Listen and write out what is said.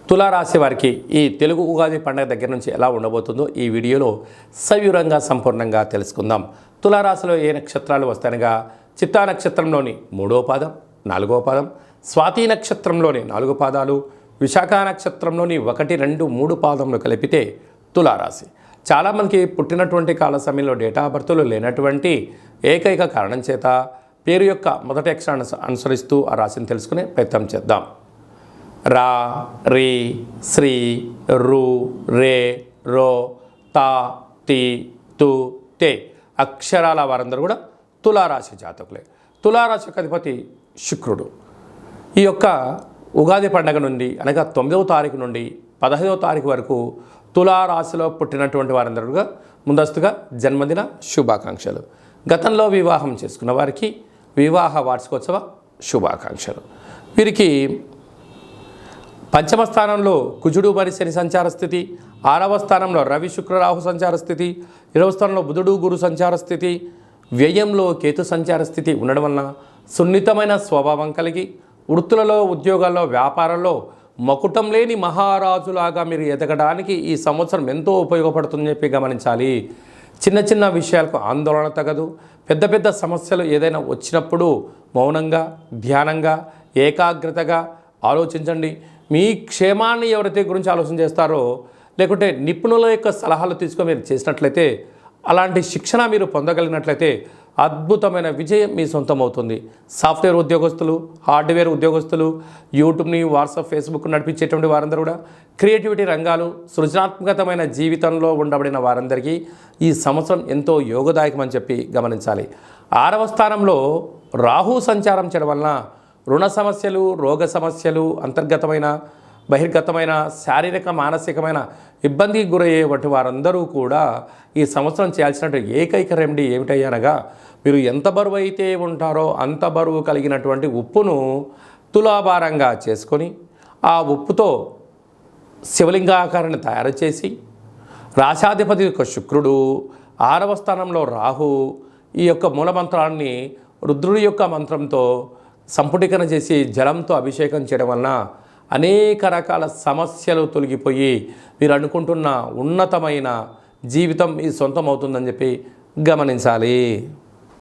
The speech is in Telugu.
తులారాశి వారికి ఈ తెలుగు ఉగాది పండుగ దగ్గర నుంచి ఎలా ఉండబోతుందో ఈ వీడియోలో సవివరంగా సంపూర్ణంగా తెలుసుకుందాం. తులారాశిలో ఏ నక్షత్రాలు వస్తాయనగా చిత్తా నక్షత్రంలోని 3వ పాదం, 4వ పాదం, స్వాతి నక్షత్రంలోని 4 పాదాలు, విశాఖ నక్షత్రంలోని 1, 2, 3 పాదములు కలిపితే తులారాశి. చాలామందికి పుట్టినటువంటి కాల సమయంలో డేటా ఆఫ్ బర్త్లు లేనటువంటి ఏకైక కారణం చేత పేరు యొక్క మొదటి అక్షరాన్ని అనుసరిస్తూ ఆ రాశిని తెలుసుకునే ప్రయత్నం చేద్దాం. రా, రి, శ్రీ, రు, రే, రో, తా, తి, తు, తే అక్షరాల వారందరూ కూడా తులారాశి జాతకులే. తులారాశి యొక్క అధిపతి శుక్రుడు. ఈ యొక్క ఉగాది పండుగ నుండి అనగా 9వ తారీఖు నుండి 15వ తారీఖు వరకు తులారాశిలో పుట్టినటువంటి వారందరూగా ముందస్తుగా జన్మదిన శుభాకాంక్షలు. గతంలో వివాహం చేసుకున్న వారికి వివాహ వార్షికోత్సవ శుభాకాంక్షలు. వీరికి పంచమ స్థానంలో కుజుడు మరి శని సంచార స్థితి, 6వ స్థానంలో రవి శుక్ర రాహు సంచార స్థితి, 7వ స్థానంలో బుధుడు గురు సంచార స్థితి, వ్యయంలో కేతు సంచార స్థితి ఉండడం వలన సున్నితమైన స్వభావం కలిగి వృత్తులలో, ఉద్యోగాల్లో, వ్యాపారంలో మకుటం లేని మహారాజులాగా మీరు ఎదగడానికి ఈ సంవత్సరం ఎంతో ఉపయోగపడుతుందని చెప్పి గమనించాలి. చిన్న చిన్న విషయాలకు ఆందోళన తగదు. పెద్ద పెద్ద సమస్యలు ఏదైనా వచ్చినప్పుడు మౌనంగా, ధ్యానంగా, ఏకాగ్రతగా ఆలోచించండి. మీ క్షేమాన్ని ఎవరైతే గురించి ఆలోచన చేస్తారో, లేకుంటే నిపుణుల యొక్క సలహాలు తీసుకొని మీరు చేసినట్లయితే, అలాంటి శిక్షణ మీరు పొందగలిగినట్లయితే అద్భుతమైన విజయం మీ సొంతం అవుతుంది. సాఫ్ట్వేర్ ఉద్యోగస్తులు, హార్డ్వేర్ ఉద్యోగస్తులు, యూట్యూబ్ని, వాట్సాప్, ఫేస్బుక్ నడిపించేటువంటి వారందరూ కూడా, క్రియేటివిటీ రంగాలు, సృజనాత్మకతమైన జీవితంలో ఉండబడిన వారందరికీ ఈ సంవత్సరం ఎంతో యోగదాయకమని చెప్పి గమనించాలి. 6వ స్థానంలో రాహు సంచారం చేయడం వలన రుణ సమస్యలు, రోగ సమస్యలు, అంతర్గతమైన, బహిర్గతమైన, శారీరక, మానసికమైన ఇబ్బందికి గురయ్యేటువంటి వారందరూ కూడా ఈ సంవత్సరం చేయాల్సిన ఏకైక రెమెడీ ఏమిటయ్యనగా, మీరు ఎంత బరువు అయితే ఉంటారో అంత బరువు కలిగినటువంటి ఉప్పును తులాభారంగా చేసుకొని ఆ ఉప్పుతో శివలింగాకారాన్ని తయారు చేసి, రాశాధిపతి యొక్క శుక్రుడు, 6వ స్థానంలో రాహు, ఈ యొక్క మూలమంత్రాన్ని రుద్రుడి యొక్క మంత్రంతో సంపుటీకరణ చేసి జలంతో అభిషేకం చేయడం వలన అనేక రకాల సమస్యలు తొలగిపోయి మీరు అనుకుంటున్న ఉన్నతమైన జీవితం మీ సొంతం అవుతుందని చెప్పి గమనించాలి.